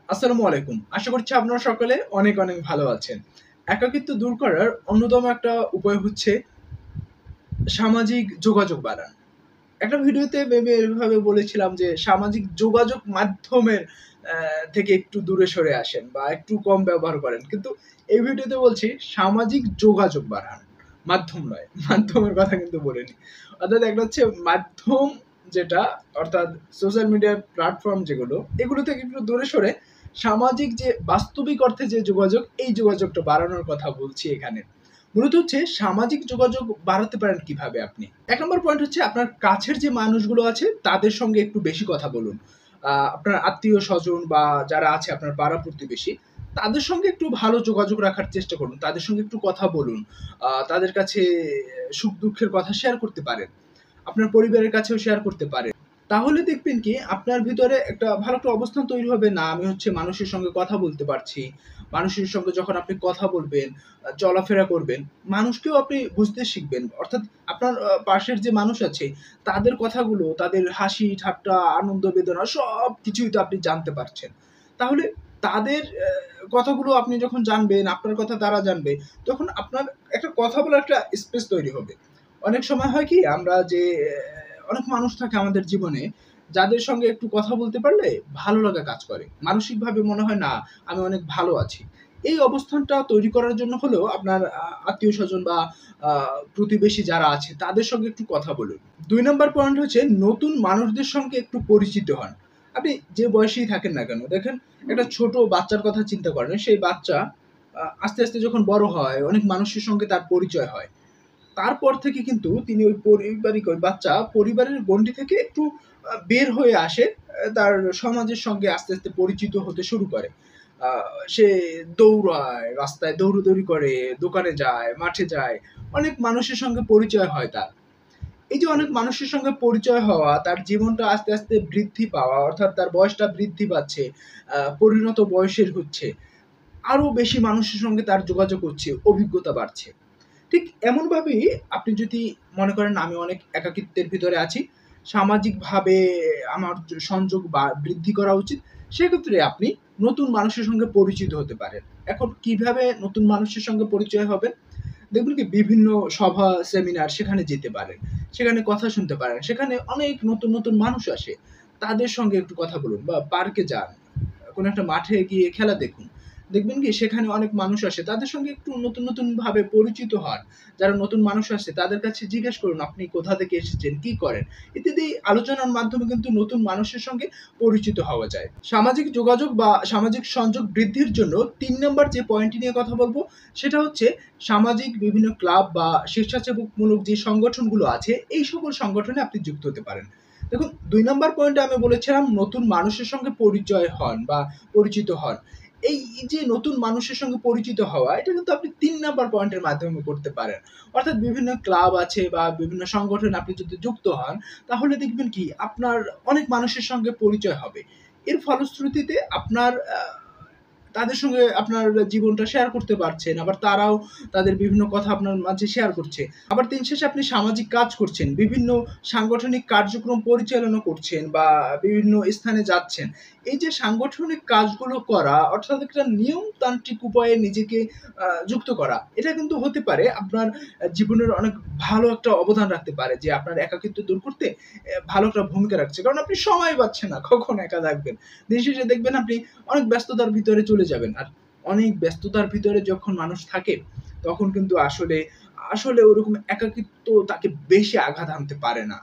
আসসালামু আলাইকুম। আশা করছি আপনারা সকলে অনেক, অনেক ভালো আছেন। একাকিত্ব দূর করার অন্যতম একটা উপায় হচ্ছে সামাজিক যোগাযোগ বাড়ানো। একটা ভিডিওতে মেবি এভাবে বলেছিলাম যে সামাজিক যোগাযোগ মাধ্যমের থেকে একটু দূরে সরে আসেন বা একটু কম ব্যবহার করেন। কিন্তু এই ভিডিওতে বলছি সামাজিক যোগাযোগ বাড়ান। মাধ্যম নয়। মাধ্যমের কথা কিন্তু বলিনি। অর্থাৎ একটা হচ্ছে মাধ্যম যেটা অর্থাৎ সোশ্যাল মিডিয়া প্ল্যাটফর্ম যেগুলো এগুলো থেকে একটু দূরে সরে সামাজিক যে বাস্তবিক অর্থে যে যোগাযোগ এই যোগাযোগটা বাড়ানোর কথা বলছি এখানে। মূলত হচ্ছে সামাজিক যোগাযোগ বাড়াতে পারেন কিভাবে আপনি? ১ নম্বর পয়েন্ট হচ্ছে আপনার কাছের যে মানুষগুলো আছে তাদের সঙ্গে একটু বেশি কথা বলুন। আপনার আত্মীয়-স্বজন বা যারা আছে আপনার পাড়া-প্রতিবেশী তাদের সঙ্গে একটু ভালো যোগাযোগ রাখার চেষ্টা করুন। তাদের সঙ্গে একটু কথা বলুন। তাদের কাছে সুখ-দুঃখের কথা শেয়ার করতে পারেন। আপনার পরিবারের কাছেও শেয়ার করতে পারেন। তাহলে দেখবেন কি আপনার ভিতরে একটা ভালো একটা অবস্থান তৈরি হবে না আমি হচ্ছে মানুষের সঙ্গে কথা বলতে পারছি। মানুষের সঙ্গে যখন আপনি কথা বলবেন, চলাফেরা করবেন, মানুষকেও আপনি বুঝতে শিখবেন। অর্থাৎ আপনার পাশের যে মানুষ আছে তাদের কথাগুলো, তাদের হাসি, ঠাট্টা, আনন্দ, বেদনা সবকিছুই তো আপনি জানতে পারছেন। তাহলে তাদের কথাগুলো আপনি যখন জানবেন, আপনার কথা তারা জানবে, তখন আপনার একটা কথা বলার একটা স্পেস তৈরি হবে। অনেক সময় হয় কি আমরা যে অনেক মানুষ থাকে আমাদের জীবনে যাদের সঙ্গে একটু কথা বলতে পারলে ভালো লাগা কাজ করে। মানসিকভাবে মনে হয় না আমি অনেক ভালো আছি। এই অবস্থানটা তৈরি করার জন্য হলেও আপনার আত্মীয়স্বজন বা আ প্রতিবেশী যারা আছে তাদের সঙ্গে একটু কথা বলুন। ২ নাম্বার পয়েন্ট হচ্ছে নতুন মানুষদের সঙ্গে একটু পরিচিত হন। আপনি যে বয়সেই থাকেন না কেন, দেখেন একটা ছোট বাচ্চার কথা চিন্তা করেন। সেই বাচ্চা আস্তে, আস্তে যখন বড় হয় অনেক মানুষের সঙ্গে তার পরিচয় হয়। তারপর থেকে কিন্তু তিনি ওই পারিবারিক ওই বাচ্চা পরিবারের গণ্ডি থেকে একটু বের হয়ে আসে। তার সমাজের সঙ্গে আস্তে, আস্তে পরিচিত হতে শুরু করে। আ সে দৌড়ায়, রাস্তায় দৌড়াদৌড়ি করে, দোকানে যায়, মাঠে যায়। অনেক মানুষের সঙ্গে পরিচয় হয় তার। এই যে অনেক মানুষের সঙ্গে পরিচয় হওয়া, তার জীবনটা আস্তে, আস্তে বৃদ্ধি পাওয়া অর্থাৎ তার বয়সটা বৃদ্ধি পাচ্ছে, পরিণত বয়সের হচ্ছে। আরো বেশি মানুষের সঙ্গে তার যোগাযোগ হচ্ছে, অভিজ্ঞতা বাড়ছে। ঠিক এমনভাবেই আপনি যদি মনে করেন আমি অনেক একাকিত্বের ভিতরে আছি, সামাজিকভাবে আমার সংযোগ বৃদ্ধি করা উচিত, সেক্ষেত্রে আপনি নতুন মানুষের সঙ্গে পরিচিত হতে পারেন। এখন কিভাবে নতুন মানুষের সঙ্গে পরিচয় হবেন? দেখবেন কি বিভিন্ন সভা, সেমিনার সেখানে যেতে পারেন। সেখানে কথা শুনতে পারেন। সেখানে অনেক নতুন, নতুন মানুষ আসে। তাদের সঙ্গে একটু কথা বলুন বা পার্কে যান। কোনো একটা মাঠে গিয়ে খেলা দেখুন। দেখবেন কি সেখানে অনেক মানুষ আসে। তাদের সঙ্গে একটু নতুন, নতুন ভাবে পরিচিত হন। যারা নতুন মানুষ আসছে তাদের কাছে জিজ্ঞেস করুন, আপনি কোথা থেকে এসেছেন, কি করেন? ইত্যাদি আলোচনার মাধ্যমে কিন্তু নতুন মানুষের সঙ্গে পরিচিত হওয়া যায়। সামাজিক যোগাযোগ বা সামাজিক সংযোগ বৃদ্ধির জন্য ৩ নাম্বার যে পয়েন্টটি নিয়ে কথা বলব, সেটা হচ্ছে সামাজিক বিভিন্ন ক্লাব বা স্বেচ্ছাসেবকমূলক যে সংগঠনগুলো আছে, এই সকল সংগঠনে আপনি যুক্ত হতে পারেন। দেখুন ২ নাম্বার পয়েন্টে আমি বলেছিলাম নতুন মানুষের সঙ্গে পরিচয় হন বা পরিচিত হন। এই যে নতুন মানুষের সঙ্গে পরিচিত হওয়া, এটা কিন্তু আপনি ৩ নাম্বার পয়েন্টের মাধ্যমে করতে পারেন। অর্থাৎ বিভিন্ন ক্লাব আছে বা বিভিন্ন সংগঠনে আপনি যদি যুক্ত হন, তাহলে দেখবেন কি আপনার অনেক মানুষের সঙ্গে পরিচয় হবে। এর ফলশ্রুতিতে আপনার তাদের সঙ্গে আপনার জীবনটা শেয়ার করতে পারছেন। আবার তারাও তাদের বিভিন্ন কথা আপনার মাঝে শেয়ার করছে। আবার দিন শেষে আপনি সামাজিক কাজ করছেন। বিভিন্ন সাংগঠনিক কার্যক্রম পরিচালনা করছেন বা বিভিন্ন স্থানে যাচ্ছেন। এই যে সাংগঠনিক কাজগুলো করা অর্থাৎ একটা নিয়মতান্ত্রিক উপায়ে নিজেকে যুক্ত করা। এটা কিন্তু হতে পারে আপনার জীবনের অনেক ভালো একটা অবদান রাখতে পারে যে আপনার একাকিত্ব দূর করতে ভালো একটা ভূমিকা রাখছে। কারণ আপনি সময় পাচ্ছেন না কখন একা থাকবেন। দিন শেষে দেখবেন আপনি অনেক ব্যস্ততার ভিতরে চলে যাবেন। আর অনেক ব্যস্ততার ভিতরে যখন মানুষ থাকে, তখন কিন্তু আসলে ওরকম একাকিত্ব তাকে বেশি আঘাত হানতে পারে না।